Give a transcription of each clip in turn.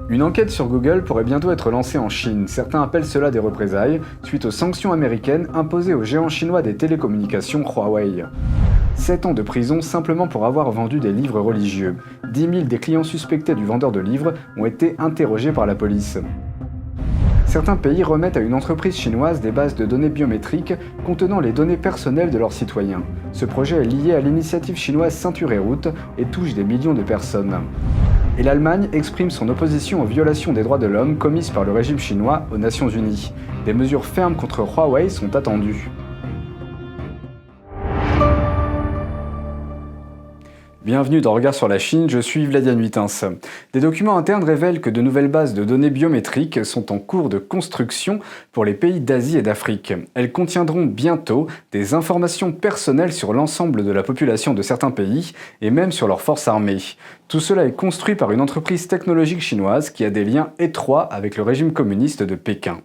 Une enquête sur Google pourrait bientôt être lancée en Chine. Certains appellent cela des représailles, suite aux sanctions américaines imposées au géant chinois des télécommunications Huawei. 7 ans de prison simplement pour avoir vendu des livres religieux. 10 000 des clients suspectés du vendeur de livres ont été interrogés par la police. Certains pays remettent à une entreprise chinoise des bases de données biométriques contenant les données personnelles de leurs citoyens. Ce projet est lié à l'initiative chinoise Ceinture et Route et touche des millions de personnes. Et l'Allemagne exprime son opposition aux violations des droits de l'homme commises par le régime chinois aux Nations Unies. Des mesures fermes contre Huawei sont attendues. Bienvenue dans Regard sur la Chine, je suis Vladian Huitens. Des documents internes révèlent que de nouvelles bases de données biométriques sont en cours de construction pour les pays d'Asie et d'Afrique. Elles contiendront bientôt des informations personnelles sur l'ensemble de la population de certains pays et même sur leurs forces armées. Tout cela est construit par une entreprise technologique chinoise qui a des liens étroits avec le régime communiste de Pékin.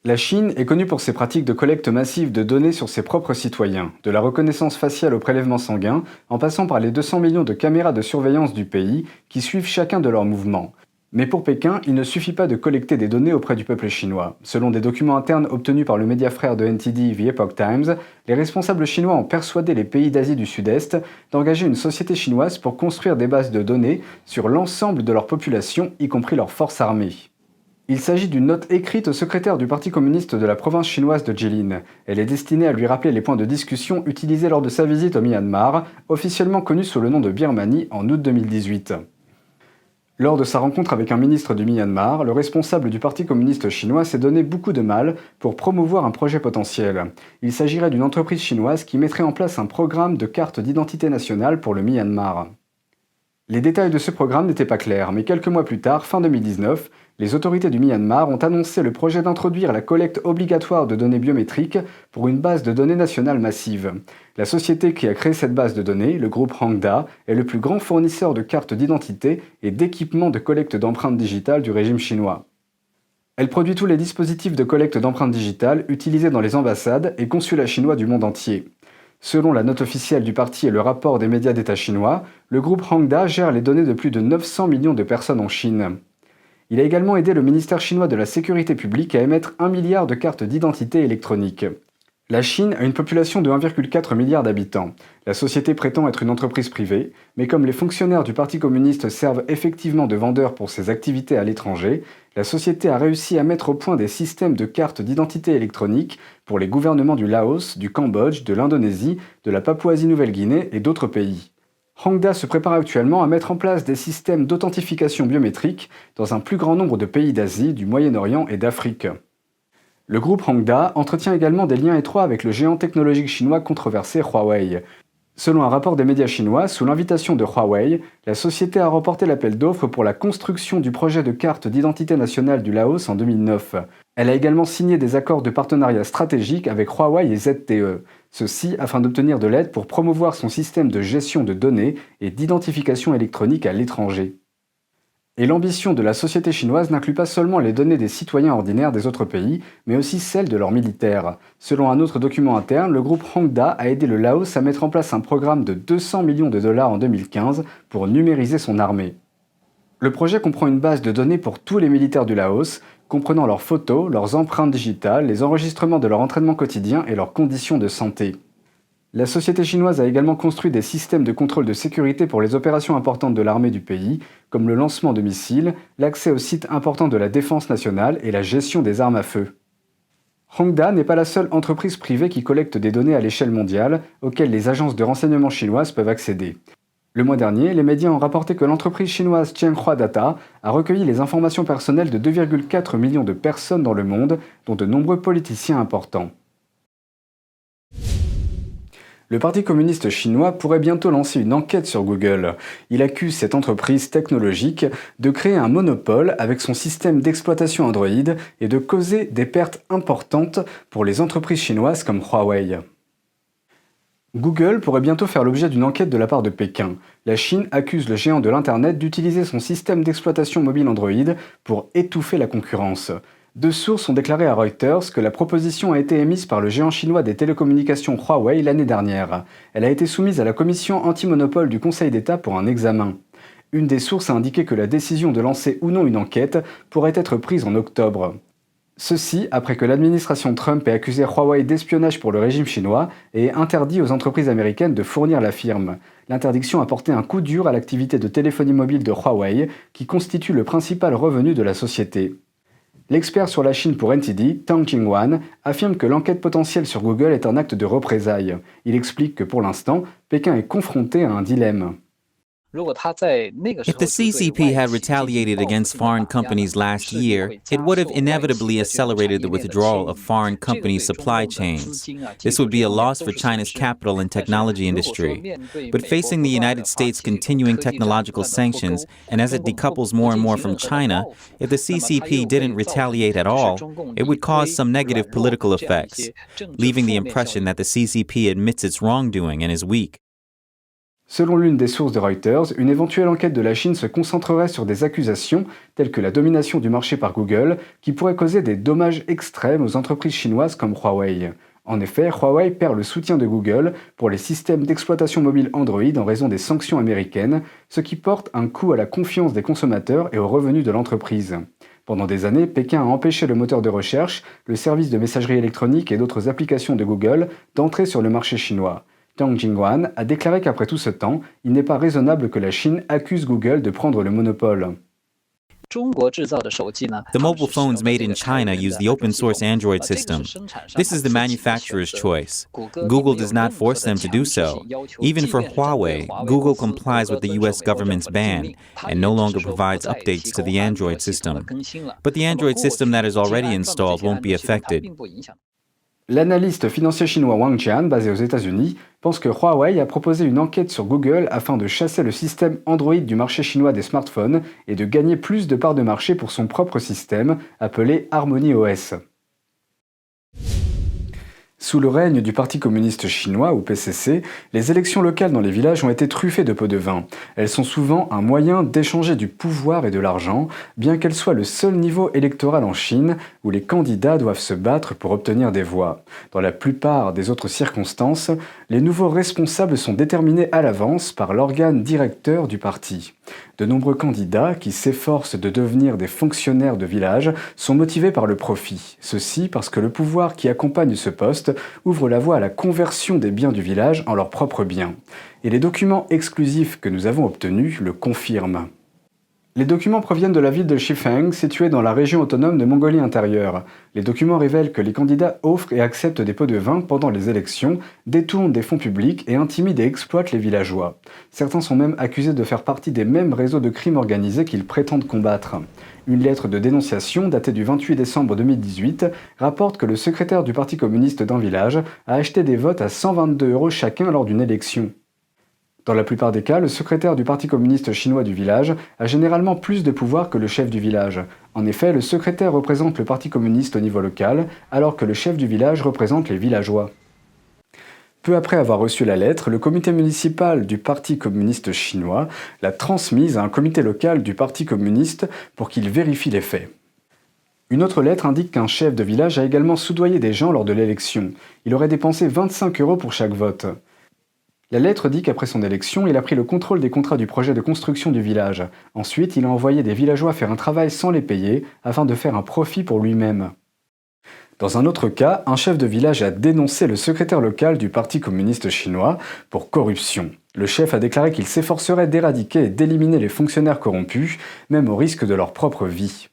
La Chine est connue pour ses pratiques de collecte massive de données sur ses propres citoyens, de la reconnaissance faciale au prélèvement sanguin, en passant par les 200 millions de caméras de surveillance du pays qui suivent chacun de leurs mouvements. Mais pour Pékin, il ne suffit pas de collecter des données auprès du peuple chinois. Selon des documents internes obtenus par le média frère de NTD, The Epoch Times, les responsables chinois ont persuadé les pays d'Asie du Sud-Est d'engager une société chinoise pour construire des bases de données sur l'ensemble de leur population, y compris leurs forces armées. Il s'agit d'une note écrite au secrétaire du Parti communiste de la province chinoise de Jilin. Elle est destinée à lui rappeler les points de discussion utilisés lors de sa visite au Myanmar, officiellement connu sous le nom de Birmanie en août 2018. Lors de sa rencontre avec un ministre du Myanmar, le responsable du Parti communiste chinois s'est donné beaucoup de mal pour promouvoir un projet potentiel. Il s'agirait d'une entreprise chinoise qui mettrait en place un programme de carte d'identité nationale pour le Myanmar. Les détails de ce programme n'étaient pas clairs, mais quelques mois plus tard, fin 2019, les autorités du Myanmar ont annoncé le projet d'introduire la collecte obligatoire de données biométriques pour une base de données nationale massive. La société qui a créé cette base de données, le groupe Hangda, est le plus grand fournisseur de cartes d'identité et d'équipements de collecte d'empreintes digitales du régime chinois. Elle produit tous les dispositifs de collecte d'empreintes digitales utilisés dans les ambassades et consulats chinois du monde entier. Selon la note officielle du parti et le rapport des médias d'État chinois, le groupe Hangda gère les données de plus de 900 millions de personnes en Chine. Il a également aidé le ministère chinois de la Sécurité publique à émettre 1 milliard de cartes d'identité électroniques. La Chine a une population de 1,4 milliard d'habitants. La société prétend être une entreprise privée, mais comme les fonctionnaires du Parti communiste servent effectivement de vendeurs pour ses activités à l'étranger, la société a réussi à mettre au point des systèmes de cartes d'identité électronique pour les gouvernements du Laos, du Cambodge, de l'Indonésie, de la Papouasie-Nouvelle-Guinée et d'autres pays. Hangda se prépare actuellement à mettre en place des systèmes d'authentification biométrique dans un plus grand nombre de pays d'Asie, du Moyen-Orient et d'Afrique. Le groupe Hangda entretient également des liens étroits avec le géant technologique chinois controversé Huawei. Selon un rapport des médias chinois, sous l'invitation de Huawei, la société a remporté l'appel d'offres pour la construction du projet de carte d'identité nationale du Laos en 2009. Elle a également signé des accords de partenariat stratégique avec Huawei et ZTE, ceci afin d'obtenir de l'aide pour promouvoir son système de gestion de données et d'identification électronique à l'étranger. Et l'ambition de la société chinoise n'inclut pas seulement les données des citoyens ordinaires des autres pays, mais aussi celles de leurs militaires. Selon un autre document interne, le groupe Hangda a aidé le Laos à mettre en place un programme de 200 millions de dollars en 2015 pour numériser son armée. Le projet comprend une base de données pour tous les militaires du Laos, comprenant leurs photos, leurs empreintes digitales, les enregistrements de leur entraînement quotidien et leurs conditions de santé. La société chinoise a également construit des systèmes de contrôle de sécurité pour les opérations importantes de l'armée du pays, comme le lancement de missiles, l'accès aux sites importants de la défense nationale et la gestion des armes à feu. Hangda n'est pas la seule entreprise privée qui collecte des données à l'échelle mondiale auxquelles les agences de renseignement chinoises peuvent accéder. Le mois dernier, les médias ont rapporté que l'entreprise chinoise Tianhua Data a recueilli les informations personnelles de 2,4 millions de personnes dans le monde, dont de nombreux politiciens importants. Le Parti communiste chinois pourrait bientôt lancer une enquête sur Google. Il accuse cette entreprise technologique de créer un monopole avec son système d'exploitation Android et de causer des pertes importantes pour les entreprises chinoises comme Huawei. Google pourrait bientôt faire l'objet d'une enquête de la part de Pékin. La Chine accuse le géant de l'Internet d'utiliser son système d'exploitation mobile Android pour étouffer la concurrence. Deux sources ont déclaré à Reuters que la proposition a été émise par le géant chinois des télécommunications Huawei l'année dernière. Elle a été soumise à la commission anti-monopole du Conseil d'État pour un examen. Une des sources a indiqué que la décision de lancer ou non une enquête pourrait être prise en octobre. Ceci après que l'administration Trump ait accusé Huawei d'espionnage pour le régime chinois et ait interdit aux entreprises américaines de fournir la firme. L'interdiction a porté un coup dur à l'activité de téléphonie mobile de Huawei, qui constitue le principal revenu de la société. L'expert sur la Chine pour NTD, Tang Jingwan, affirme que l'enquête potentielle sur Google est un acte de représailles. Il explique que pour l'instant, Pékin est confronté à un dilemme. If the CCP had retaliated against foreign companies last year, it would have inevitably accelerated the withdrawal of foreign companies' supply chains. This would be a loss for China's capital and technology industry. But facing the United States' continuing technological sanctions, and as it decouples more and more from China, if the CCP didn't retaliate at all, it would cause some negative political effects, leaving the impression that the CCP admits its wrongdoing and is weak. Selon l'une des sources de Reuters, une éventuelle enquête de la Chine se concentrerait sur des accusations telles que la domination du marché par Google, qui pourrait causer des dommages extrêmes aux entreprises chinoises comme Huawei. En effet, Huawei perd le soutien de Google pour les systèmes d'exploitation mobile Android en raison des sanctions américaines, ce qui porte un coup à la confiance des consommateurs et aux revenus de l'entreprise. Pendant des années, Pékin a empêché le moteur de recherche, le service de messagerie électronique et d'autres applications de Google d'entrer sur le marché chinois. Tang Jingwan a déclaré qu'après tout ce temps, il n'est pas raisonnable que la Chine accuse Google de prendre le monopole. The mobile phones made in China use the open-source Android system. This is the manufacturer's choice. Google does not force them to do so. Even for Huawei, Google complies with the US government's ban and no longer provides updates to the Android system. But the Android system that is already installed won't be affected. L'analyste financier chinois Wang Jian, basé aux États-Unis, pense que Huawei a proposé une enquête sur Google afin de chasser le système Android du marché chinois des smartphones et de gagner plus de parts de marché pour son propre système, appelé Harmony OS. Sous le règne du Parti communiste chinois, ou PCC, les élections locales dans les villages ont été truffées de pots de vin. Elles sont souvent un moyen d'échanger du pouvoir et de l'argent, bien qu'elles soient le seul niveau électoral en Chine où les candidats doivent se battre pour obtenir des voix. Dans la plupart des autres circonstances, les nouveaux responsables sont déterminés à l'avance par l'organe directeur du parti. De nombreux candidats qui s'efforcent de devenir des fonctionnaires de village sont motivés par le profit. Ceci parce que le pouvoir qui accompagne ce poste ouvre la voie à la conversion des biens du village en leurs propres biens. Et les documents exclusifs que nous avons obtenus le confirment. Les documents proviennent de la ville de Shifeng, située dans la région autonome de Mongolie intérieure. Les documents révèlent que les candidats offrent et acceptent des pots de vin pendant les élections, détournent des fonds publics et intimident et exploitent les villageois. Certains sont même accusés de faire partie des mêmes réseaux de crimes organisés qu'ils prétendent combattre. Une lettre de dénonciation datée du 28 décembre 2018 rapporte que le secrétaire du Parti communiste d'un village a acheté des votes à 122 € chacun lors d'une élection. Dans la plupart des cas, le secrétaire du Parti communiste chinois du village a généralement plus de pouvoir que le chef du village. En effet, le secrétaire représente le Parti communiste au niveau local, alors que le chef du village représente les villageois. Peu après avoir reçu la lettre, le comité municipal du Parti communiste chinois l'a transmise à un comité local du Parti communiste pour qu'il vérifie les faits. Une autre lettre indique qu'un chef de village a également soudoyé des gens lors de l'élection. Il aurait dépensé 25 € pour chaque vote. La lettre dit qu'après son élection, il a pris le contrôle des contrats du projet de construction du village. Ensuite, il a envoyé des villageois faire un travail sans les payer, afin de faire un profit pour lui-même. Dans un autre cas, un chef de village a dénoncé le secrétaire local du Parti communiste chinois pour corruption. Le chef a déclaré qu'il s'efforcerait d'éradiquer et d'éliminer les fonctionnaires corrompus, même au risque de leur propre vie.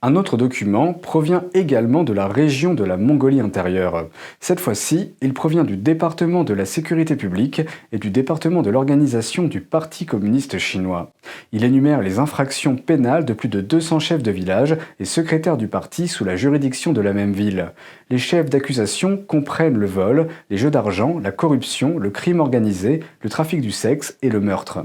Un autre document provient également de la région de la Mongolie intérieure. Cette fois-ci, il provient du département de la sécurité publique et du département de l'organisation du Parti communiste chinois. Il énumère les infractions pénales de plus de 200 chefs de village et secrétaires du parti sous la juridiction de la même ville. Les chefs d'accusation comprennent le vol, les jeux d'argent, la corruption, le crime organisé, le trafic du sexe et le meurtre.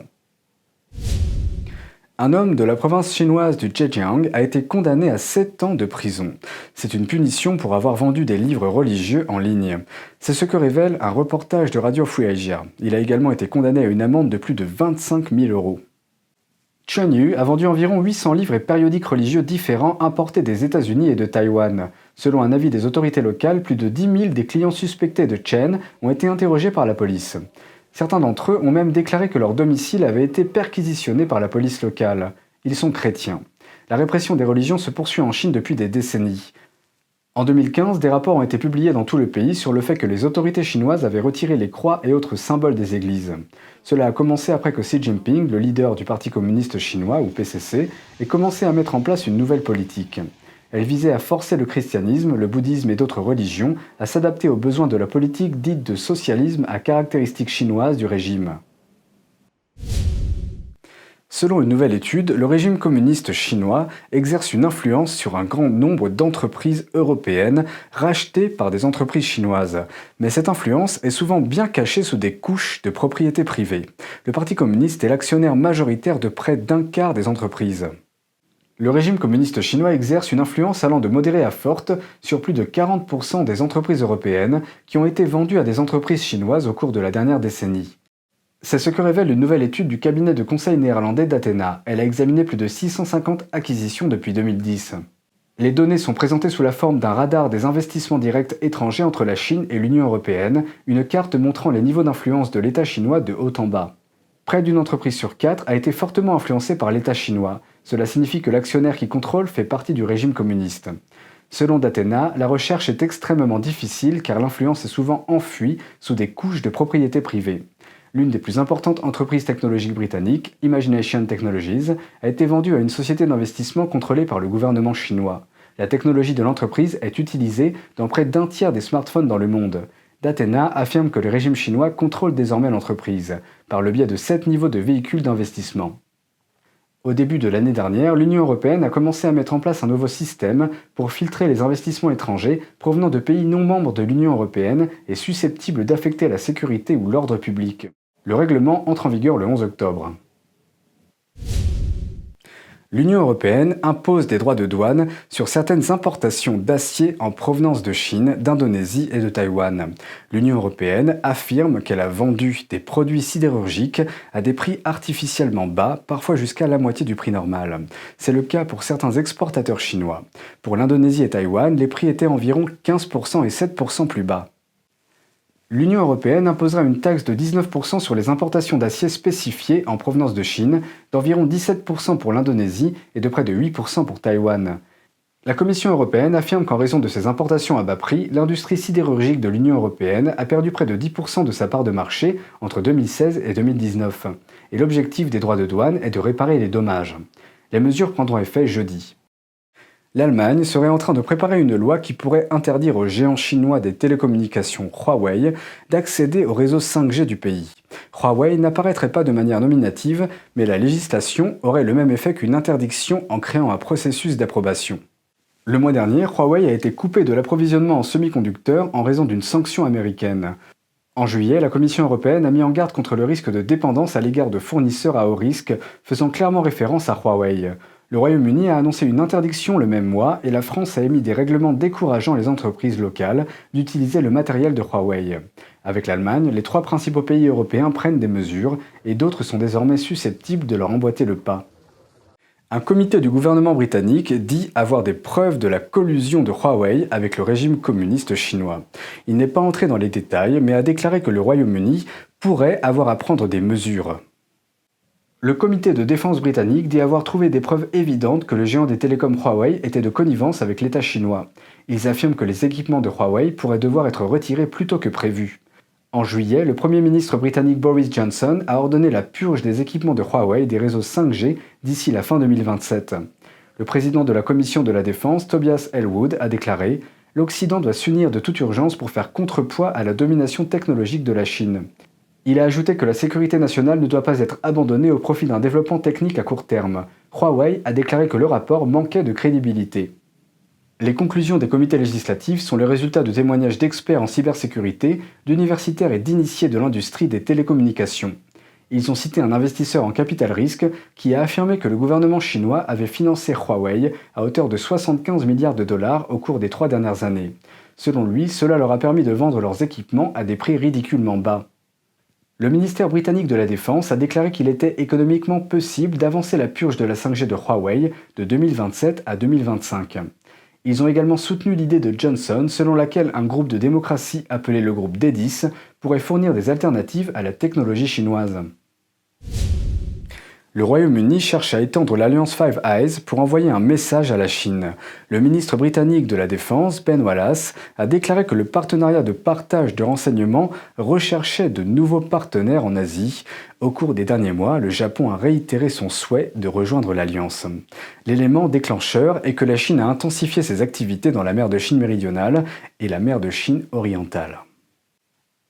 Un homme de la province chinoise du Zhejiang a été condamné à 7 ans de prison. C'est une punition pour avoir vendu des livres religieux en ligne. C'est ce que révèle un reportage de Radio Free Asia. Il a également été condamné à une amende de plus de 25 000 €. Chen Yu a vendu environ 800 livres et périodiques religieux différents importés des États-Unis et de Taïwan. Selon un avis des autorités locales, plus de 10 000 des clients suspectés de Chen ont été interrogés par la police. Certains d'entre eux ont même déclaré que leur domicile avait été perquisitionné par la police locale. Ils sont chrétiens. La répression des religions se poursuit en Chine depuis des décennies. En 2015, des rapports ont été publiés dans tout le pays sur le fait que les autorités chinoises avaient retiré les croix et autres symboles des églises. Cela a commencé après que Xi Jinping, le leader du Parti communiste chinois, ou PCC, ait commencé à mettre en place une nouvelle politique. Elle visait à forcer le christianisme, le bouddhisme et d'autres religions à s'adapter aux besoins de la politique dite de socialisme à caractéristiques chinoises du régime. Selon une nouvelle étude, le régime communiste chinois exerce une influence sur un grand nombre d'entreprises européennes rachetées par des entreprises chinoises. Mais cette influence est souvent bien cachée sous des couches de propriété privée. Le Parti communiste est l'actionnaire majoritaire de près d'un quart des entreprises. Le régime communiste chinois exerce une influence allant de modérée à forte sur plus de 40% des entreprises européennes qui ont été vendues à des entreprises chinoises au cours de la dernière décennie. C'est ce que révèle une nouvelle étude du cabinet de conseil néerlandais d'Athena. Elle a examiné plus de 650 acquisitions depuis 2010. Les données sont présentées sous la forme d'un radar des investissements directs étrangers entre la Chine et l'Union européenne, une carte montrant les niveaux d'influence de l'État chinois de haut en bas. Près d'une entreprise sur 4 a été fortement influencée par l'État chinois. Cela signifie que l'actionnaire qui contrôle fait partie du régime communiste. Selon d'Athena, la recherche est extrêmement difficile car l'influence est souvent enfuie sous des couches de propriété privée. L'une des plus importantes entreprises technologiques britanniques, Imagination Technologies, a été vendue à une société d'investissement contrôlée par le gouvernement chinois. La technologie de l'entreprise est utilisée dans près d'un tiers des smartphones dans le monde. d'Athena affirme que le régime chinois contrôle désormais l'entreprise, par le biais de 7 niveaux de véhicules d'investissement. Au début de l'année dernière, l'Union européenne a commencé à mettre en place un nouveau système pour filtrer les investissements étrangers provenant de pays non membres de l'Union européenne et susceptibles d'affecter la sécurité ou l'ordre public. Le règlement entre en vigueur le 11 octobre. L'Union européenne impose des droits de douane sur certaines importations d'acier en provenance de Chine, d'Indonésie et de Taïwan. L'Union européenne affirme qu'elle a vendu des produits sidérurgiques à des prix artificiellement bas, parfois jusqu'à la moitié du prix normal. C'est le cas pour certains exportateurs chinois. Pour l'Indonésie et Taïwan, les prix étaient environ 15% et 7% plus bas. L'Union européenne imposera une taxe de 19% sur les importations d'acier spécifiées en provenance de Chine, d'environ 17% pour l'Indonésie et de près de 8% pour Taïwan. La Commission européenne affirme qu'en raison de ces importations à bas prix, l'industrie sidérurgique de l'Union européenne a perdu près de 10% de sa part de marché entre 2016 et 2019. Et l'objectif des droits de douane est de réparer les dommages. Les mesures prendront effet jeudi. L'Allemagne serait en train de préparer une loi qui pourrait interdire aux géants chinois des télécommunications Huawei d'accéder au réseau 5G du pays. Huawei n'apparaîtrait pas de manière nominative, mais la législation aurait le même effet qu'une interdiction en créant un processus d'approbation. Le mois dernier, Huawei a été coupé de l'approvisionnement en semi-conducteurs en raison d'une sanction américaine. En juillet, la Commission européenne a mis en garde contre le risque de dépendance à l'égard de fournisseurs à haut risque, faisant clairement référence à Huawei. Le Royaume-Uni a annoncé une interdiction le même mois et la France a émis des règlements décourageant les entreprises locales d'utiliser le matériel de Huawei. Avec l'Allemagne, les 3 principaux pays européens prennent des mesures et d'autres sont désormais susceptibles de leur emboîter le pas. Un comité du gouvernement britannique dit avoir des preuves de la collusion de Huawei avec le régime communiste chinois. Il n'est pas entré dans les détails, mais a déclaré que le Royaume-Uni pourrait avoir à prendre des mesures. Le comité de défense britannique dit avoir trouvé des preuves évidentes que le géant des télécoms Huawei était de connivence avec l'État chinois. Ils affirment que les équipements de Huawei pourraient devoir être retirés plus tôt que prévu. En juillet, le Premier ministre britannique Boris Johnson a ordonné la purge des équipements de Huawei des réseaux 5G d'ici la fin 2027. Le président de la Commission de la Défense, Tobias Ellwood, a déclaré « L'Occident doit s'unir de toute urgence pour faire contrepoids à la domination technologique de la Chine ». Il a ajouté que la sécurité nationale ne doit pas être abandonnée au profit d'un développement technique à court terme. Huawei a déclaré que le rapport manquait de crédibilité. Les conclusions des comités législatifs sont le résultat de témoignages d'experts en cybersécurité, d'universitaires et d'initiés de l'industrie des télécommunications. Ils ont cité un investisseur en capital risque qui a affirmé que le gouvernement chinois avait financé Huawei à hauteur de 75 milliards de dollars au cours des 3 dernières années. Selon lui, cela leur a permis de vendre leurs équipements à des prix ridiculement bas. Le ministère britannique de la Défense a déclaré qu'il était économiquement possible d'avancer la purge de la 5G de Huawei de 2027 à 2025. Ils ont également soutenu l'idée de Johnson selon laquelle un groupe de démocratie appelé le groupe D10 pourrait fournir des alternatives à la technologie chinoise. Le Royaume-Uni cherche à étendre l'alliance Five Eyes pour envoyer un message à la Chine. Le ministre britannique de la Défense, Ben Wallace, a déclaré que le partenariat de partage de renseignements recherchait de nouveaux partenaires en Asie. Au cours des derniers mois, le Japon a réitéré son souhait de rejoindre l'alliance. L'élément déclencheur est que la Chine a intensifié ses activités dans la mer de Chine méridionale et la mer de Chine orientale.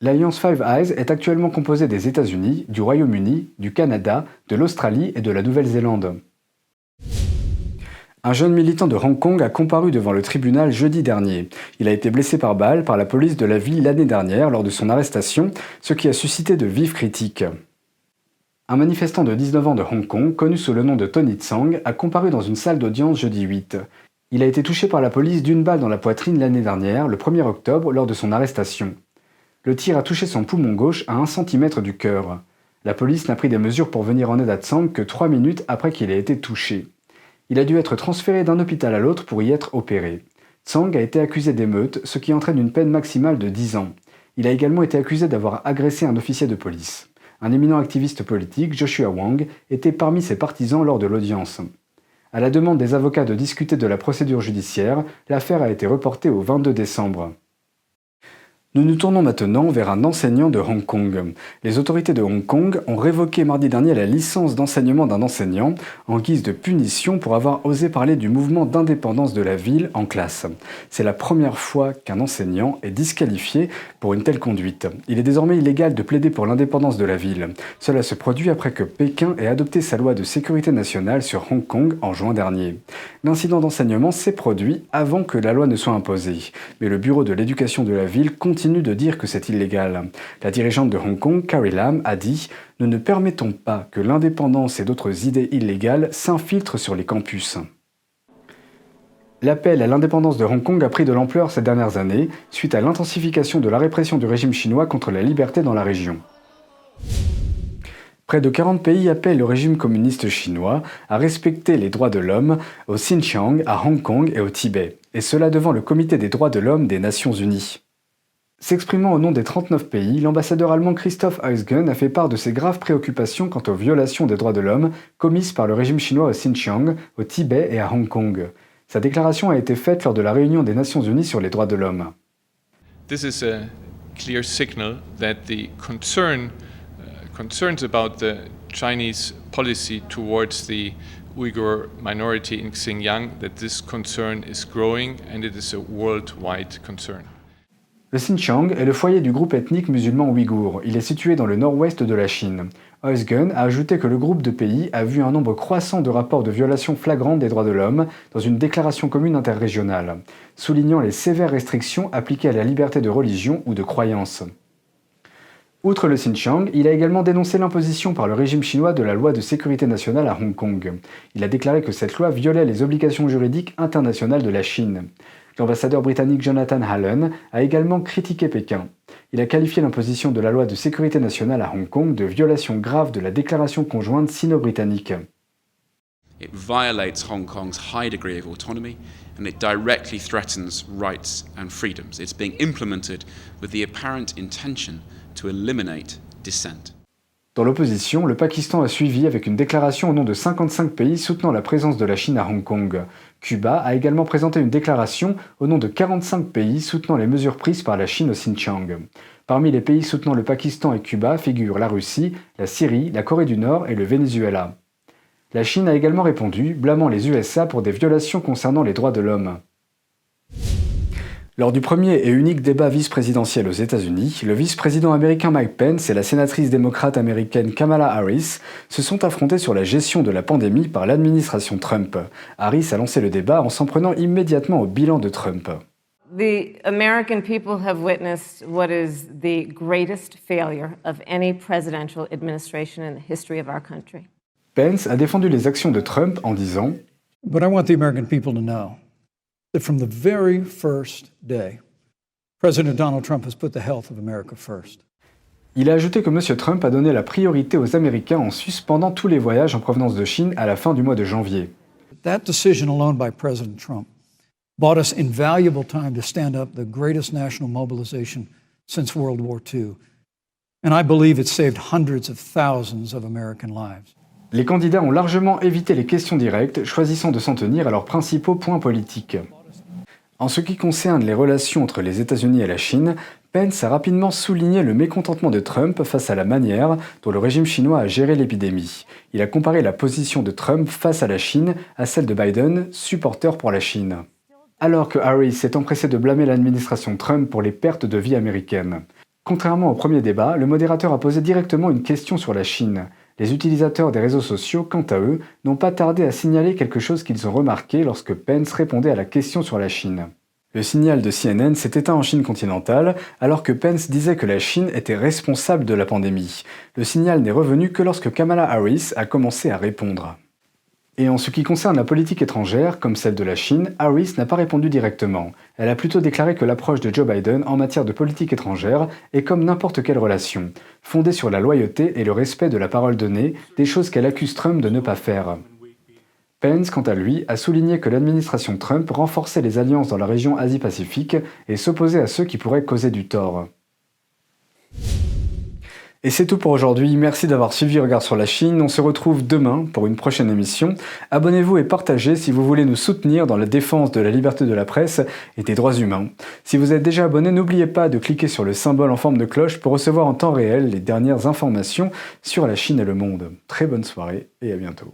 L'Alliance Five Eyes est actuellement composée des États-Unis, du Royaume-Uni, du Canada, de l'Australie et de la Nouvelle-Zélande. Un jeune militant de Hong Kong a comparu devant le tribunal jeudi dernier. Il a été blessé par balle par la police de la ville l'année dernière lors de son arrestation, ce qui a suscité de vives critiques. Un manifestant de 19 ans de Hong Kong, connu sous le nom de Tony Tsang, a comparu dans une salle d'audience jeudi 8. Il a été touché par la police d'une balle dans la poitrine l'année dernière, le 1er octobre, lors de son arrestation. Le tir a touché son poumon gauche à 1 cm du cœur. La police n'a pris des mesures pour venir en aide à Tsang que 3 minutes après qu'il ait été touché. Il a dû être transféré d'un hôpital à l'autre pour y être opéré. Tsang a été accusé d'émeute, ce qui entraîne une peine maximale de 10 ans. Il a également été accusé d'avoir agressé un officier de police. Un éminent activiste politique, Joshua Wong, était parmi ses partisans lors de l'audience. À la demande des avocats de discuter de la procédure judiciaire, l'affaire a été reportée au 22 décembre. Nous nous tournons maintenant vers un enseignant de Hong Kong. Les autorités de Hong Kong ont révoqué mardi dernier la licence d'enseignement d'un enseignant en guise de punition pour avoir osé parler du mouvement d'indépendance de la ville en classe. C'est la première fois qu'un enseignant est disqualifié pour une telle conduite. Il est désormais illégal de plaider pour l'indépendance de la ville. Cela se produit après que Pékin ait adopté sa loi de sécurité nationale sur Hong Kong en juin dernier. L'incident d'enseignement s'est produit avant que la loi ne soit imposée. Mais le bureau de l'éducation de la ville continue de dire que c'est illégal. La dirigeante de Hong Kong, Carrie Lam, a dit « Nous ne permettons pas que l'indépendance et d'autres idées illégales s'infiltrent sur les campus ». L'appel à l'indépendance de Hong Kong a pris de l'ampleur ces dernières années, suite à l'intensification de la répression du régime chinois contre la liberté dans la région. Près de 40 pays appellent le régime communiste chinois à respecter les droits de l'homme au Xinjiang, à Hong Kong et au Tibet, et cela devant le Comité des droits de l'homme des Nations Unies. S'exprimant au nom des 39 pays, l'ambassadeur allemand Christoph Eusgen a fait part de ses graves préoccupations quant aux violations des droits de l'homme commises par le régime chinois au Xinjiang, au Tibet et à Hong Kong. Sa déclaration a été faite lors de la réunion des Nations Unies sur les droits de l'homme. This is a clear signal that the concerns about the Chinese policy towards the Uyghur minority in Xinjiang, that this concern is growing and it is a worldwide concern. Le Xinjiang est le foyer du groupe ethnique musulman ouïghour. Il est situé dans le nord-ouest de la Chine. Eusgen a ajouté que le groupe de pays a vu un nombre croissant de rapports de violations flagrantes des droits de l'homme dans une déclaration commune interrégionale, soulignant les sévères restrictions appliquées à la liberté de religion ou de croyance. Outre le Xinjiang, il a également dénoncé l'imposition par le régime chinois de la loi de sécurité nationale à Hong Kong. Il a déclaré que cette loi violait les obligations juridiques internationales de la Chine. L'ambassadeur britannique Jonathan Allen a également critiqué Pékin. Il a qualifié l'imposition de la loi de sécurité nationale à Hong Kong de violation grave de la déclaration conjointe sino-britannique. It violates Hong Kong's high degree of autonomy and it directly threatens rights and freedoms. It's being implemented with the apparent intention to eliminate dissent. Dans l'opposition, le Pakistan a suivi avec une déclaration au nom de 55 pays soutenant la présence de la Chine à Hong Kong. Cuba a également présenté une déclaration au nom de 45 pays soutenant les mesures prises par la Chine au Xinjiang. Parmi les pays soutenant le Pakistan et Cuba figurent la Russie, la Syrie, la Corée du Nord et le Venezuela. La Chine a également répondu, blâmant les USA pour des violations concernant les droits de l'homme. Lors du premier et unique débat vice-présidentiel aux États-Unis, le vice-président américain Mike Pence et la sénatrice démocrate américaine Kamala Harris se sont affrontés sur la gestion de la pandémie par l'administration Trump. Harris a lancé le débat en s'en prenant immédiatement au bilan de Trump. The American people have witnessed what is the greatest failure of any presidential administration in the history of our country. Pence a défendu les actions de Trump en disant « But I want the American people to know that from the very first day, President Donald Trump has put the health of America first. » Il a ajouté que M. Trump a donné la priorité aux Américains en suspendant tous les voyages en provenance de Chine à la fin du mois de janvier. That decision alone by President Trump bought us invaluable time to stand up the greatest national mobilization since World War II. And I believe it saved hundreds of thousands of American lives. Les candidats ont largement évité les questions directes, choisissant de s'en tenir à leurs principaux points politiques. En ce qui concerne les relations entre les États-Unis et la Chine, Pence a rapidement souligné le mécontentement de Trump face à la manière dont le régime chinois a géré l'épidémie. Il a comparé la position de Trump face à la Chine à celle de Biden, supporter pour la Chine. Alors que Harris s'est empressé de blâmer l'administration Trump pour les pertes de vie américaines. Contrairement au premier débat, le modérateur a posé directement une question sur la Chine. Les utilisateurs des réseaux sociaux, quant à eux, n'ont pas tardé à signaler quelque chose qu'ils ont remarqué lorsque Pence répondait à la question sur la Chine. Le signal de CNN s'est éteint en Chine continentale, alors que Pence disait que la Chine était responsable de la pandémie. Le signal n'est revenu que lorsque Kamala Harris a commencé à répondre. Et en ce qui concerne la politique étrangère, comme celle de la Chine, Harris n'a pas répondu directement. Elle a plutôt déclaré que l'approche de Joe Biden en matière de politique étrangère est comme n'importe quelle relation, fondée sur la loyauté et le respect de la parole donnée, des choses qu'elle accuse Trump de ne pas faire. Pence, quant à lui, a souligné que l'administration Trump renforçait les alliances dans la région Asie-Pacifique et s'opposait à ceux qui pourraient causer du tort. Et c'est tout pour aujourd'hui, merci d'avoir suivi Regard sur la Chine, on se retrouve demain pour une prochaine émission. Abonnez-vous et partagez si vous voulez nous soutenir dans la défense de la liberté de la presse et des droits humains. Si vous êtes déjà abonné, n'oubliez pas de cliquer sur le symbole en forme de cloche pour recevoir en temps réel les dernières informations sur la Chine et le monde. Très bonne soirée et à bientôt.